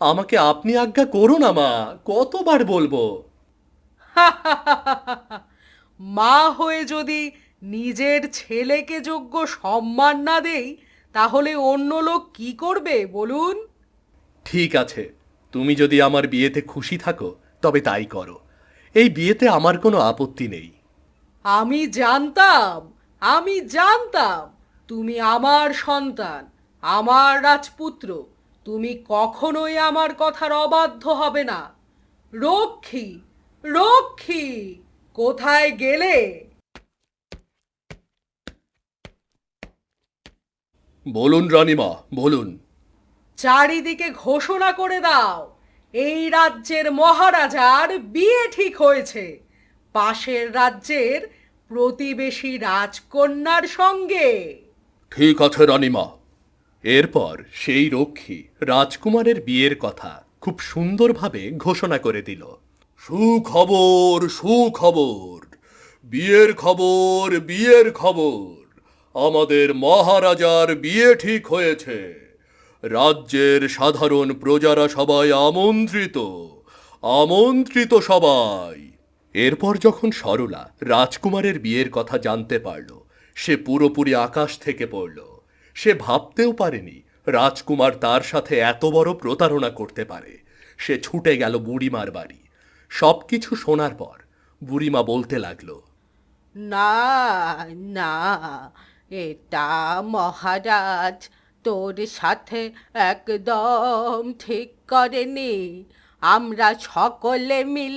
আমাকে আপনি আজ্ঞা করুন না মা, কতবার বলবো। মা হয়ে যদি নিজের ছেলেকে যোগ্য সম্মান না দেই, তাহলে অন্য লোক কি করবে বলুন? ঠিক আছে, তুমি যদি আমার বিয়েতে খুশি থাকো তবে তাই করো। এই বিয়েতে আমার কোনো আপত্তি নেই। আমি জানতাম, আমি জানতাম তুমি আমার সন্তান, আমার রাজপুত্র। তুমি কখনোই আমার কথার অবাধ্য হবে না। রক্ষী, রক্ষী, কোথায় গেলে? বলুন রানীমা, বলুন। চারিদিকে ঘোষণা করে দাও, এই রাজ্যের মহারাজার বিয়ে ঠিক হয়েছে পাশের রাজ্যের প্রতিবেশী রাজকন্যার সঙ্গে। ঠিক আছে রানীমা। এরপর সেই রক্ষী রাজকুমারের বিয়ের কথা খুব সুন্দরভাবে ঘোষণা করে দিল। সুখবর, সুখবর, বিয়ের খবর, বিয়ের খবর। আমাদের মহারাজার বিয়ে ঠিক হয়েছে। রাজ্যের সাধারণ প্রজারা সবাই আমন্ত্রিত, আমন্ত্রিত সবাই। এরপর যখন সরলা রাজকুমারের বিয়ের কথা জানতে পারল, সে পুরোপুরি আকাশ থেকে পড়ল। সে ভাবতেও পারেনি রাজকুমার তার সাথে এত বড় প্রতারণা করতে পারে। সে ছুটে গেল বুড়িমার বাড়ি। সবকিছু শোনার পর বুড়িমা বলতে লাগলো, না, না, এটা মহারাজ তোর সাথে একদম ঠিক করেনি। আমরা সকলে মিলে